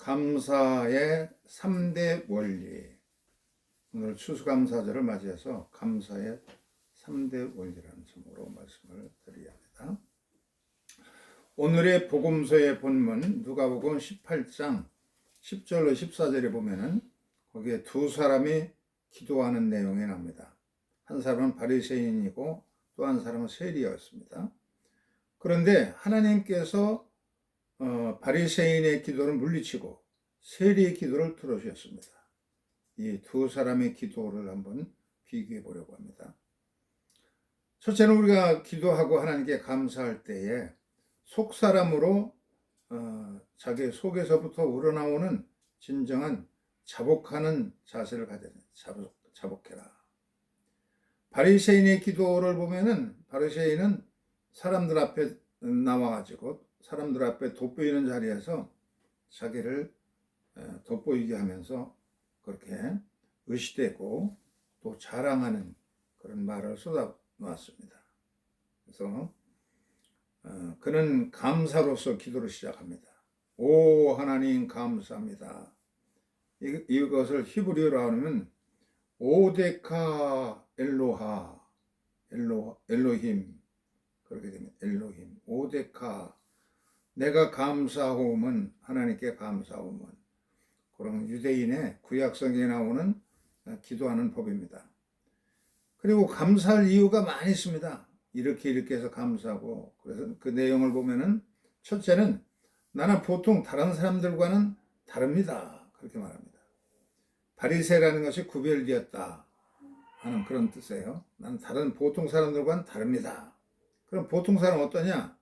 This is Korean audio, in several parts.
감사의 3대 원리. 오늘 추수감사절을 맞이해서 감사의 3대 원리라는 제목으로 말씀을 드려야 합니다. 오늘의 복음서의 본문 누가복음 18장 10절로 14절에 보면은 거기에 두 사람이 기도하는 내용이 납니다. 한 사람은 바리새인이고 또 한 사람은 세리였습니다. 그런데 하나님께서 바리새인의 기도를 물리치고 세리의 기도를 들어주셨습니다. 이 두 사람의 기도를 한번 비교해 보려고 합니다. 첫째는 우리가 기도하고 하나님께 감사할 때에 속사람으로 자기 속에서부터 우러나오는 진정한 자복하는 자세를 가져야 돼요. 자복해라. 바리새인의 기도를 보면은 바리새인은 사람들 앞에 나와가지고 사람들 앞에 돋보이는 자리에서 자기를 돋보이게 하면서 그렇게 의시되고 또 자랑하는 그런 말을 쏟아놓았습니다. 그래서 그는 감사로서 기도를 시작합니다. 오 하나님 감사합니다. 이것을 히브리어로 하면 오데카 엘로힘 그렇게 되면 엘로힘 오데카 내가 감사하오면 하나님께 감사하오면 그런 유대인의 구약성경에 나오는 기도하는 법입니다. 그리고 감사할 이유가 많이 있습니다. 이렇게 해서 감사하고 그래서 그 내용을 보면은 첫째는 나는 보통 다른 사람들과는 다릅니다. 그렇게 말합니다. 바리새라는 것이 구별되었다 하는 그런 뜻이에요. 나는 다른 보통 사람들과는 다릅니다. 그럼 보통 사람은 어떠냐?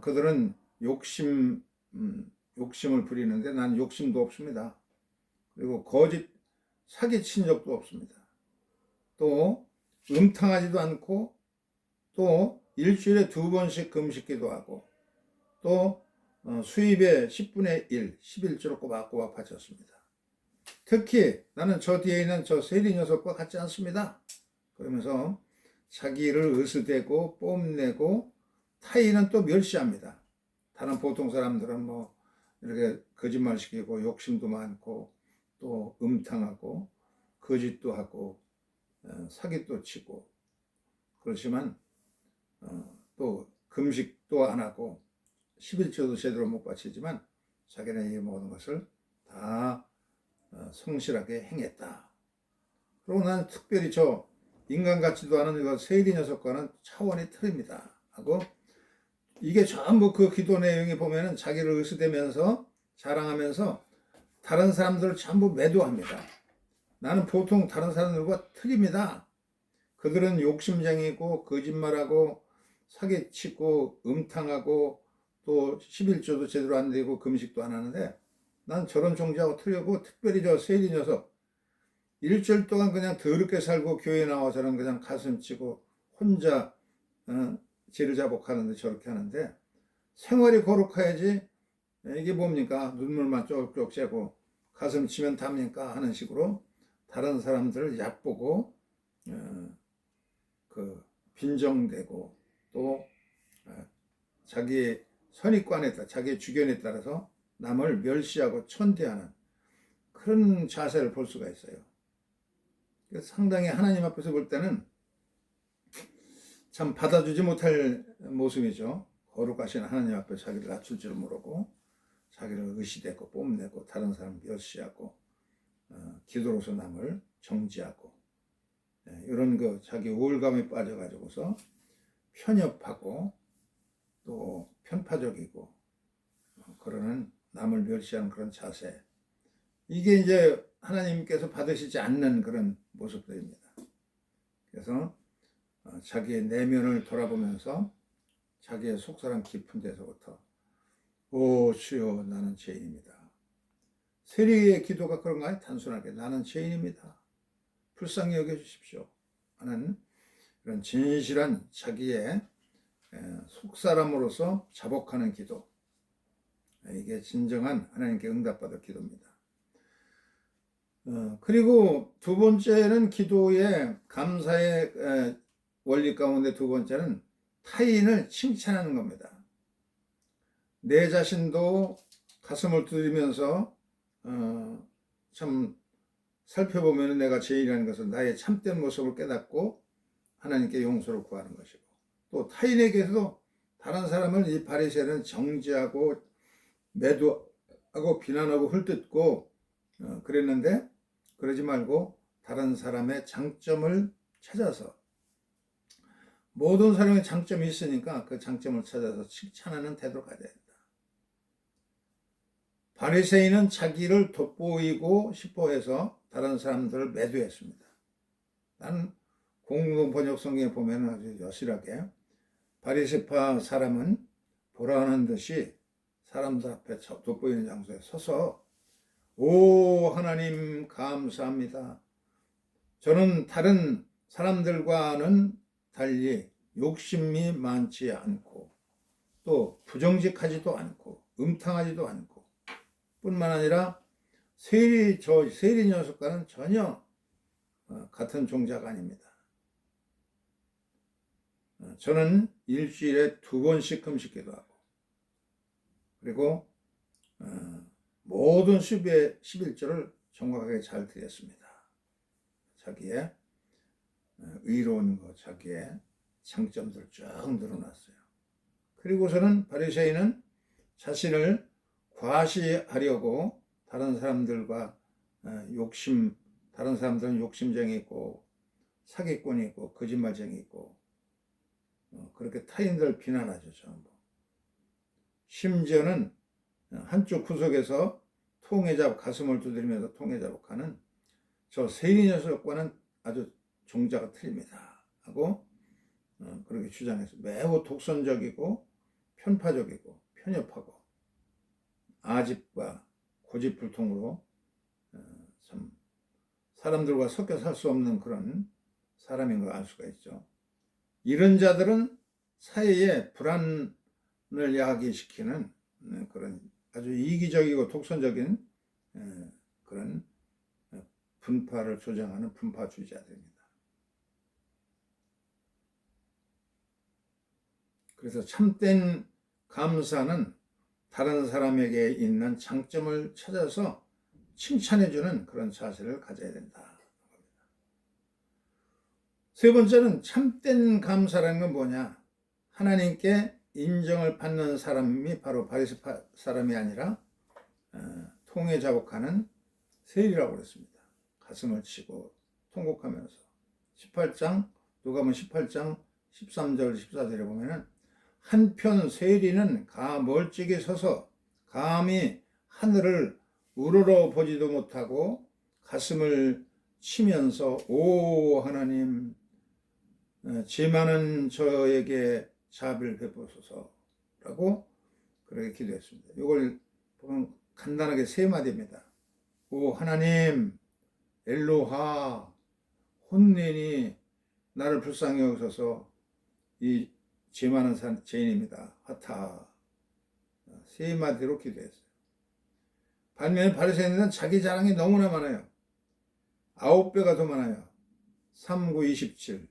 그들은 욕심을 부리는데 난 욕심도 없습니다. 그리고 거짓 사기친 적도 없습니다. 또 음탕하지도 않고 또 일주일에 2번씩 금식기도 하고 또 수입의 10분의 1, 11조로 꼬박꼬박 바쳤습니다. 특히 나는 저 뒤에 있는 저 세리 녀석과 같지 않습니다. 그러면서 자기를 으스대고 뽐내고 타인은 또 멸시합니다. 다른 보통 사람들은 뭐 이렇게 거짓말시키고 욕심도 많고 또 음탕하고 거짓도 하고 사기도 치고 그렇지만 또 금식도 안 하고 11조도 제대로 못 바치지만 자기는 이 모든 것을 다 성실하게 행했다. 그리고 나는 특별히 저 인간 같지도 않은 이거 세리 녀석과는 차원이 틀립니다. 하고 이게 전부 그 기도 내용이 보면은 자기를 의스대면서 자랑하면서 다른 사람들을 전부 매도합니다. 나는 보통 다른 사람들과 틀립니다. 그들은 욕심쟁이고 거짓말하고 사기치고 음탕하고 또 11조도 제대로 안 되고 금식도 안 하는데 난 저런 종자하고 틀리고 특별히 저 세리 녀석 일주일 동안 그냥 더럽게 살고 교회 나와서는 그냥 가슴 치고 혼자 죄를 자복하는데 저렇게 하는데 생활이 거룩해야지 이게 뭡니까? 눈물만 쪽쪽 째고 가슴 치면 답니까? 하는 식으로 다른 사람들을 얕보고 빈정대고 또 자기의 선입관에 따라 자기의 주견에 따라서 남을 멸시하고 천대하는 그런 자세를 볼 수가 있어요. 상당히 하나님 앞에서 볼 때는 참 받아주지 못할 모습이죠. 거룩하신 하나님 앞에 자기를 낮출 줄 모르고 자기를 의시대고 뽐내고 다른 사람 멸시하고 기도로서 남을 정지하고 이런 거 자기 우울감에 빠져가지고서 편협하고 또 편파적이고 그러는 남을 멸시하는 그런 자세 이게 이제 하나님께서 받으시지 않는 그런 모습들입니다. 그래서 자기의 내면을 돌아보면서 자기의 속사람 깊은 데서부터 오 주여 나는 죄인입니다. 세리의 기도가 그런가요? 단순하게 나는 죄인입니다. 불쌍히 여겨주십시오 하는 그런 진실한 자기의 속사람으로서 자복하는 기도 이게 진정한 하나님께 응답받을 기도입니다. 그리고 두 번째는 기도의 감사의 원리 가운데 두 번째는 타인을 칭찬하는 겁니다. 내 자신도 가슴을 두드리면서 참 살펴보면 내가 죄인이라는 것을 나의 참된 모습을 깨닫고 하나님께 용서를 구하는 것이고, 또 타인에게서도 다른 사람을 이 바리새인은 정죄하고 매도하고 비난하고 헐뜯고 그랬는데, 그러지 말고 다른 사람의 장점을 찾아서, 모든 사람의 장점이 있으니까 그 장점을 찾아서 칭찬하는 태도를 가져야 된다. 바리새인은 자기를 돋보이고 싶어 해서 다른 사람들을 매도했습니다. 나는 공동 번역 성경에 보면 아주 여실하게 바리새파 사람은 보라는 듯이 사람들 앞에 돋보이는 장소에 서서 오 하나님 감사합니다. 저는 다른 사람들과는 달리 욕심이 많지 않고 또 부정직하지도 않고 음탕하지도 않고 뿐만 아니라 세리 녀석과는 전혀 같은 종자가 아닙니다. 저는 일주일에 2번씩 금식기도 하고, 그리고 모든 11조를 정확하게 잘 드렸습니다. 자기의 의로운 것, 자기의 장점들 쭉 늘어났어요. 그리고서는 바리새인은 자신을 과시하려고 다른 사람들과 다른 사람들은 욕심쟁이 있고 사기꾼이 있고 거짓말쟁이 있고 그렇게 타인들 비난하죠. 전부. 심지어는 한쪽 구석에서 가슴을 두드리면서 통해자복하는 저 세리 녀석과는 아주 종자가 틀립니다 하고 그렇게 주장해서 매우 독선적이고 편파적이고 편협하고 아집과 고집불통으로 참 사람들과 섞여 살 수 없는 그런 사람인 걸 알 수가 있죠. 이런 자들은 사회에 불안을 야기시키는 그런 아주 이기적이고 독선적인 그런 분파를 조장하는 분파주의자들입니다. 그래서 참된 감사는 다른 사람에게 있는 장점을 찾아서 칭찬해주는 그런 자세를 가져야 된다. 세 번째는 참된 감사라는 건 뭐냐? 하나님께 인정을 받는 사람이 바로 바리새파 사람이 아니라 통해자복하는 세리라고 그랬습니다. 가슴을 치고 통곡하면서 18장 누가복음 18장 13절 14절에 보면은 한편 세리는 멀찍이 서서 감히 하늘을 우러러 보지도 못하고 가슴을 치면서 오 하나님 죄 많은 저에게 자비를 베푸소서라고 그렇게 기도했습니다. 이걸 보면 간단하게 3마디입니다. 오 하나님 엘로하 혼내니 나를 불쌍히 여기소서 이 죄 많은 죄인입니다. 하타 3마디로 기도했어요. 반면에 바리새인은 자기 자랑이 너무나 많아요. 9배가 더 많아요. 3, 9, 27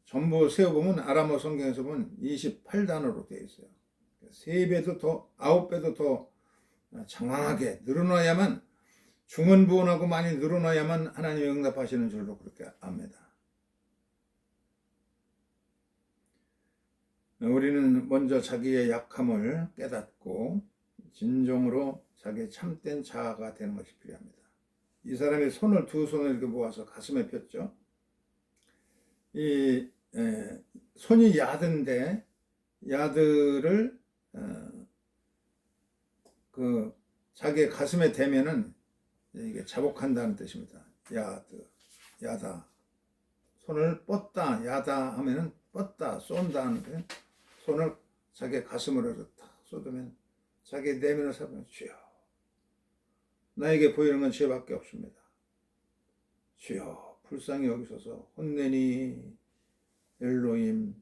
전부 세어보면 아람어 성경에서 보면 28단어로 되어 있어요. 3배도 더 9배도 더 장황하게 늘어나야만 중언부언하고 많이 늘어나야만 하나님이 응답하시는 줄로 그렇게 압니다. 우리는 먼저 자기의 약함을 깨닫고 진정으로 자기의 참된 자아가 되는 것이 필요합니다. 이 사람이 두 손을 이렇게 모아서 가슴에 폈죠. 이 손이 야든데 야드를 자기의 가슴에 대면은 이게 자복한다는 뜻입니다. 야다. 손을 뻗다, 야다 하면은 뻗다, 쏜다 하는데 손을 자기 가슴으로 탁 쏟으면 자기 내면을 살펴보면 주여 나에게 보이는 건 죄밖에 없습니다. 주여 불쌍히 여기소서 혼내니 엘로힘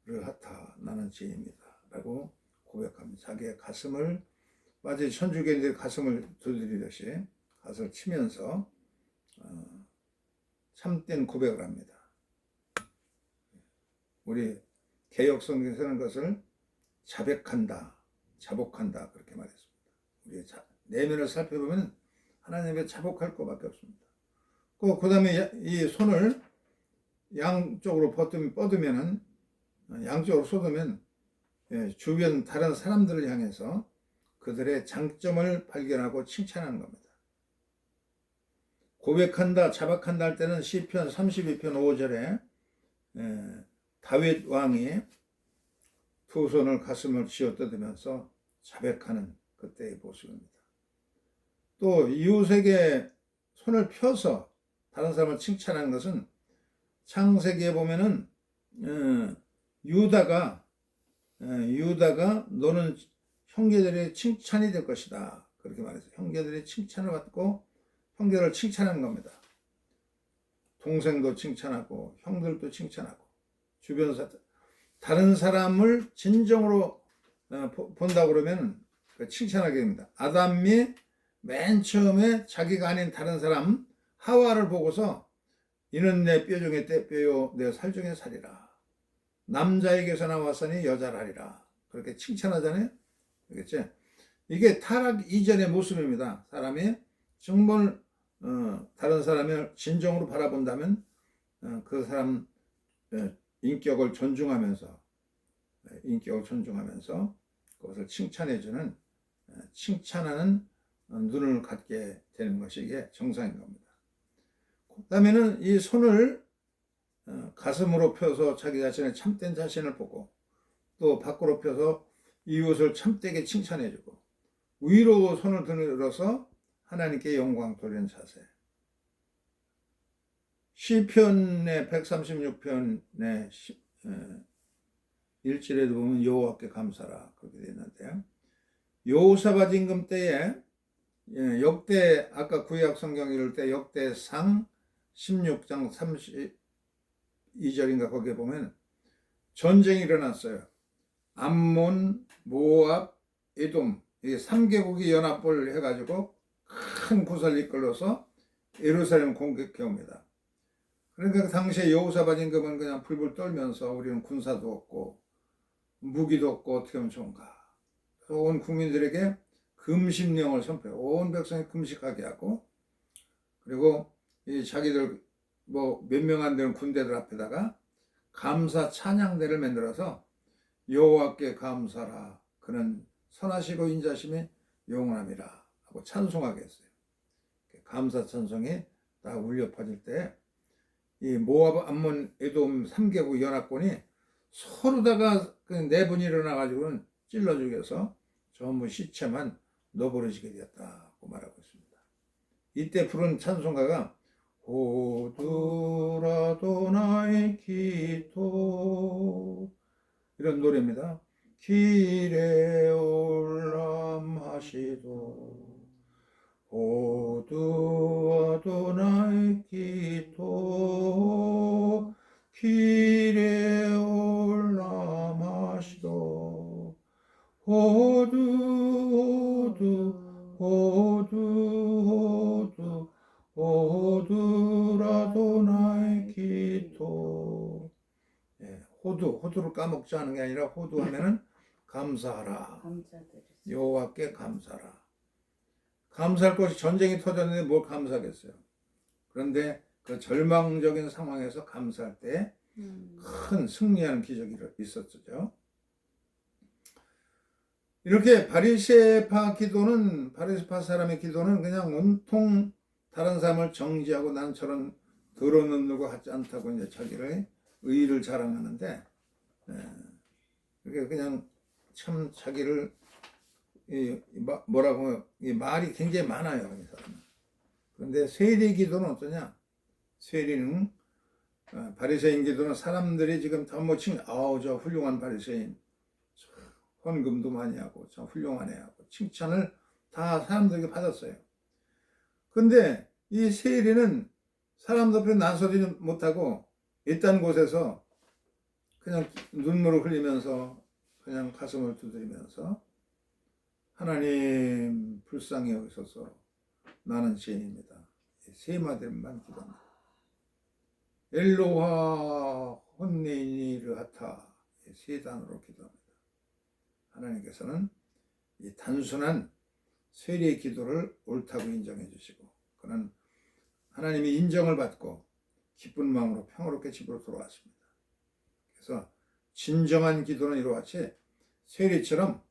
르하타 나는 죄인입니다 라고 고백합니다. 자기의 가슴을 마치 천주교인들의 가슴을 두드리듯이 가슴을 치면서 참된 고백을 합니다. 우리 개역 성경에서는 그것을 자백한다, 자복한다 그렇게 말했습니다. 우리의 내면을 살펴보면 하나님께 자복할 것밖에 없습니다. 그 다음에 이 손을 양쪽으로 뻗으면은 양쪽으로 쏟으면 주변 다른 사람들을 향해서 그들의 장점을 발견하고 칭찬하는 겁니다. 고백한다, 자박한다 할 때는 시편 32편 5절에 다윗 왕이 두 손을 가슴을 쥐어 뜯으면서 자백하는 그때의 모습입니다. 또 이웃에게 손을 펴서 다른 사람을 칭찬하는 것은 창세기에 보면은 유다가 너는 형제들의 칭찬이 될 것이다 그렇게 말했어요. 형제들의 칭찬을 받고 형제를 칭찬하는 겁니다. 동생도 칭찬하고 형들도 칭찬하고 주변 다른 사람을 진정으로 본다 그러면 칭찬하게 됩니다. 아담이 맨 처음에 자기가 아닌 다른 사람 하와를 보고서 이는 내 뼈 중에 때 뼈요 내 살 중에 살이라. 남자에게서 나왔으니 여자라리라. 그렇게 칭찬하잖아요. 그렇겠죠? 이게 타락 이전의 모습입니다. 사람이 정말 다른 사람을 진정으로 바라본다면 그 사람 인격을 존중하면서 그것을 칭찬해주는 칭찬하는 눈을 갖게 되는 것이 이게 정상인 겁니다. 그 다음에는 이 손을 가슴으로 펴서 자기 자신의 참된 자신을 보고 또 밖으로 펴서 이웃을 참되게 칭찬해주고 위로 손을 들어서 하나님께 영광 돌리는 자세. 시편의 136편의 1절에도 보면 여호와께 감사라 그렇게 되어 있는데요. 여호사밧 임금 때에 역대 아까 구약 성경 읽을 때 역대상 16장 32절인가 거기에 보면 전쟁이 일어났어요. 암몬, 모압, 에돔 이 3개국이 연합을 해가지고 큰 구사를 이끌어서 예루살렘 공격해 옵니다. 그러니까 그 당시에 여호사밧 임금은 그냥 불불 떨면서 우리는 군사도 없고 무기도 없고 어떻게 하면 좋은가. 온 국민들에게 금식령을 선포해 온 백성이 금식하게 하고 그리고 이 자기들 뭐 몇 명 안 되는 군대들 앞에다가 감사 찬양대를 만들어서 여호와께 감사라 그는 선하시고 인자심이 영원함이라 하고 찬송하게 했어요. 감사 찬송이 딱 울려 퍼질 때 이 모압, 암몬, 에돔 3개국 연합군이 서로다가 내분이 일어나가지고는 찔러 죽여서 전부 시체만 너버려지게 되었다고 말하고 있습니다. 이때 부른 찬송가가 호두라도나의 기토 이런 노래입니다. 길에 올람하시도 호두아도나의 기토 길에 올람하시도 호두라도나의 기토. 호두를 까먹지 않은 게 아니라 호두하면은 감사하라. 여호와께 감사하라. 감사할 것이 전쟁이 터졌는데 뭘 감사하겠어요. 그런데 그 절망적인 상황에서 감사할 때 큰 승리하는 기적이 있었죠. 이렇게 바리새파 사람의 기도는 그냥 온통 다른 사람을 정죄하고 난 저런 더러운 놈들과 같지 않다고 이제 자기를 의의를 자랑하는데 그게 그냥 참 자기를 뭐라고 이 말이 굉장히 많아요 이 사람은. 그런데 세리 기도는 어떠냐? 세리는 바리새인 기도는 사람들이 지금 다 뭐 저 훌륭한 바리새인 헌금도 많이 하고 참 훌륭하네 하고 칭찬을 다 사람들에게 받았어요. 근데 이 세리는 사람들 앞에 나서지 못하고 있던 곳에서 그냥 눈물을 흘리면서 그냥 가슴을 두드리면서 하나님 불쌍히 여기소서 나는 죄인입니다. 세 마디만 기도합니다. 엘로하 혼네이니르 하타 세 단어로 기도합니다. 하나님께서는 이 단순한 세리의 기도를 옳다고 인정해 주시고, 그는 하나님이 인정을 받고 기쁜 마음으로 평화롭게 집으로 돌아왔습니다. 그래서 진정한 기도는 이와 같이 세리처럼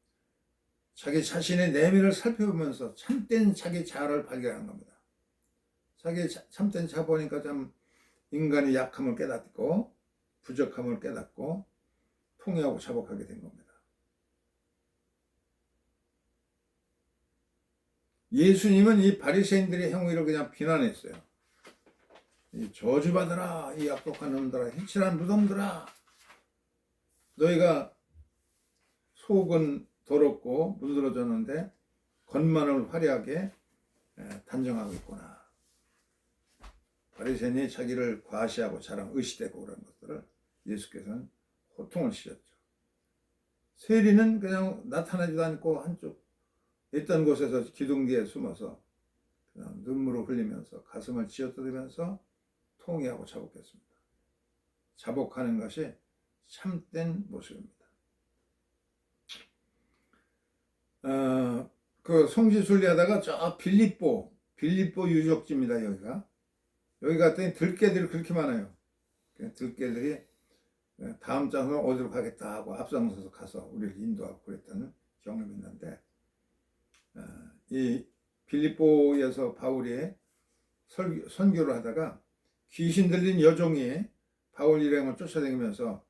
자기 자신의 내면을 살펴보면서 참된 자기 자아를 발견하는 겁니다. 자기 참된 자아 보니까 참 인간의 약함을 깨닫고 부족함을 깨닫고 통회하고 자복하게 된 겁니다. 예수님은 이 바리새인들의 행위를 그냥 비난했어요. 이 저주받으라, 이 악독한 놈들아, 해칠한 무덤들아, 너희가 속은 더럽고 문드러졌는데 겉만을 화려하게 단정하고 있구나. 바리새인이 자기를 과시하고 자랑, 의시되고 그런 것들을 예수께서는 호통을 치셨죠. 세리는 그냥 나타나지도 않고 한쪽 있던 곳에서 기둥 뒤에 숨어서 그냥 눈물을 흘리면서 가슴을 쥐어뜯으면서 통회하고 자복했습니다. 자복하는 것이 참된 모습입니다. 그 성지순례하다가 저 빌립보 유적지입니다. 여기 갔더니 들개들이 그렇게 많아요. 들개들이 다음 장소는 어디로 가겠다 하고 앞장서서 가서 우리를 인도하고 그랬다는 경험이 있는데, 이 빌립보에서 바울이 선교를 하다가 귀신 들린 여종이 바울 일행을 쫓아다니면서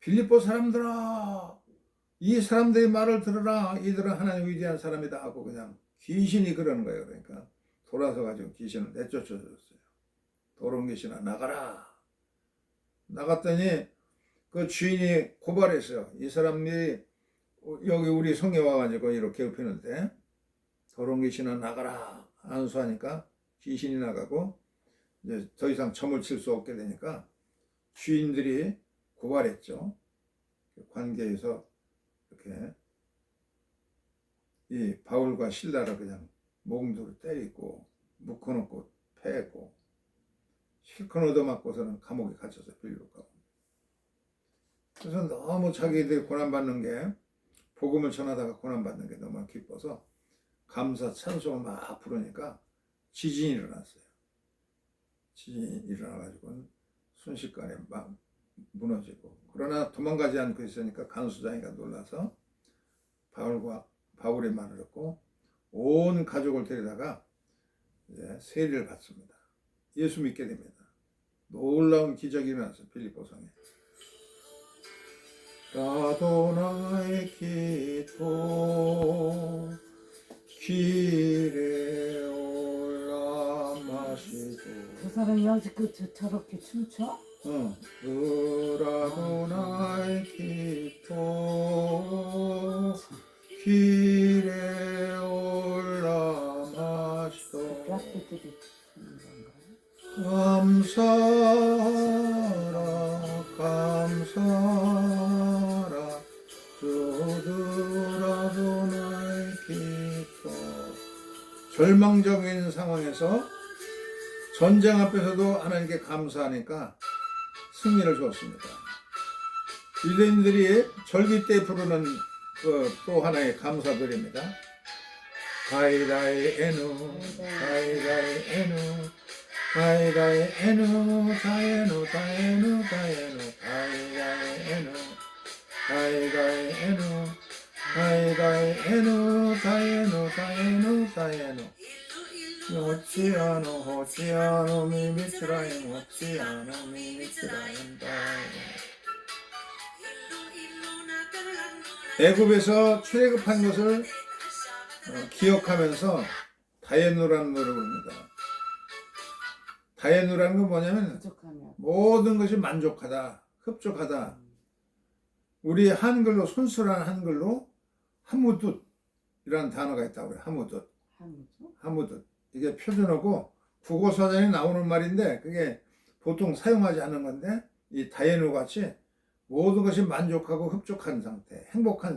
빌립보 사람들아, 이 사람들의 말을 들으라, 이들은 하나님 위대한 사람이다 하고 그냥 귀신이 그러는 거예요. 그러니까 돌아서 가지고 귀신을 내쫓아줬어요. 더러운 귀신아 나가라. 나갔더니 그 주인이 고발했어요. 이 사람이 여기 우리 성에 와가지고 이렇게 괴롭히는데 더러운 귀신아 나가라 안수하니까 귀신이 나가고 이제 더 이상 점을 칠 수 없게 되니까 주인들이 고발했죠. 관계에서 이렇게 이 바울과 실라를 그냥 몽두로 때리고 묶어놓고 패고 실컷 얻어맞고서는 감옥에 갇혀서 빌립보 가고. 그래서 너무 자기들이 고난받는 게, 복음을 전하다가 고난받는 게 너무 기뻐서 감사 찬송을 막 부르니까 지진이 일어났어요. 지진이 일어나가지고 순식간에 막 무너지고, 그러나 도망가지 않고 있으니까 간수장이가 놀라서 바울의 말을 듣고 온 가족을 데려다가 이제 세례를 받습니다. 예수 믿게 됩니다. 놀라운 기적이 일어났어요. 빌립보 성에. 아도나의 기도 길에 올라 마시고. 그 사람이 아직도 저렇게 춤춰? 아도나의 기도 길에 올라 마시고. 학교들이 추는 건가? 감사라 주들아도 나의 기도. 절망적인 상황에서 전쟁 앞에서도 하나님께 감사하니까 승리를 주었습니다. 유대인들이 절기 때 부르는 또 하나의 감사들입니다. 다이다이 에누 다이다이 에누 다이다이 에누 다에누 다에누 다에누 다이다이 에누 다이다이 에누 다이다이 에누 다에누 다에누 다에누 호치아노 미미스라임 호치아노 미미스라임 다에누. 애굽에서 출애굽한 것을 기억하면서 다에누라는 노래를 부릅니다. 다에누라는 건 뭐냐면 부족하면. 모든 것이 만족하다, 흡족하다. 우리 한글로, 순수한 한글로 하무둣이라는 단어가 있다고 해요. 하무둣. 이게 표준어고 국어사전에 나오는 말인데 그게 보통 사용하지 않는 건데, 이 다에누 같이 모든 것이 만족하고 흡족한 상태,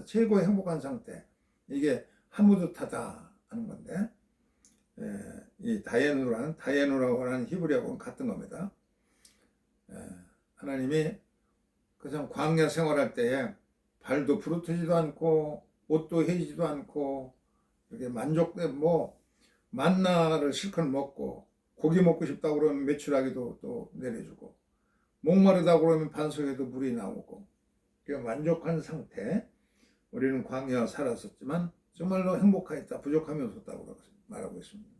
최고의 행복한 상태, 이게 하무둣하다 하는 건데, 이 다에누라고 하는 히브리어하고는 같은 겁니다. 하나님이 그냥 광야 생활할 때에 발도 부르트지도 않고 옷도 해지도 않고 이렇게 만족돼 뭐 만나를 실컷 먹고 고기 먹고 싶다고 그러면 메추라기도 또 내려주고 목마르다고 그러면 반석에도 물이 나오고 만족한 상태 우리는 광야 살았었지만 정말로 행복하였다 부족함이 없었다고 말하고 있습니다.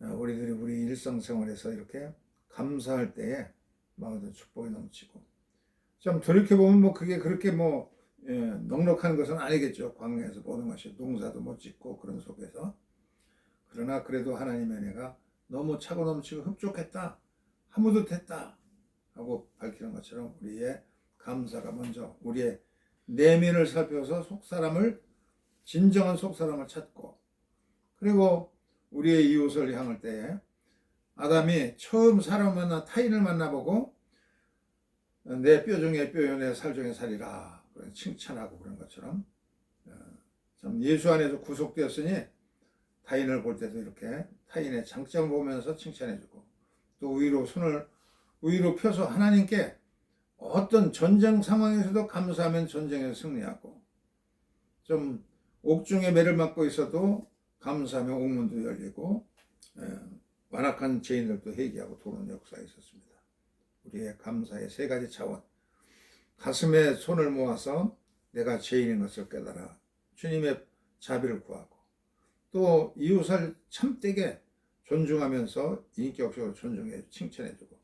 우리들이 우리 일상생활에서 이렇게 감사할 때에 마음에도 축복이 넘치고 좀 돌이켜보면 뭐 그게 그렇게 뭐 넉넉한 것은 아니겠죠. 광야에서 모든 것이 농사도 못 짓고 그런 속에서 그러나 그래도 하나님의 은혜가 너무 차고 넘치고 흡족했다 하무도 됐다 하고 밝히는 것처럼 우리의 감사가 먼저 우리의 내면을 살펴서 속사람을 진정한 속사람을 찾고 그리고 우리의 이웃을 향할 때에 아담이 처음 사람을 만나 타인을 만나보고 내 뼈 중에 뼈요 내 살 중에 살이라 칭찬하고 그런 것처럼 참 예수 안에서 구속되었으니 타인을 볼 때도 이렇게 타인의 장점을 보면서 칭찬해주고 또 위로 펴서 하나님께 어떤 전쟁 상황에서도 감사하면 전쟁에서 승리하고 좀 옥중에 매를 맞고 있어도 감사하면 옥문도 열리고 완악한 죄인들도 회개하고 도는 역사가 있었습니다. 우리의 감사의 세 가지 차원 가슴에 손을 모아서 내가 죄인인 것을 깨달아 주님의 자비를 구하고 또 이웃을 참되게 존중하면서 인격적으로 존중해 칭찬해주고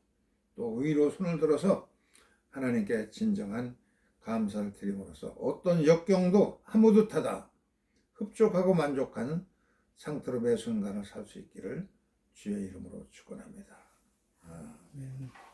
또 위로 손을 들어서 하나님께 진정한 감사를 드림으로써 어떤 역경도 하무듯하다 흡족하고 만족한 상태로 매 순간을 살 수 있기를 주의 이름으로 축원합니다. 아멘.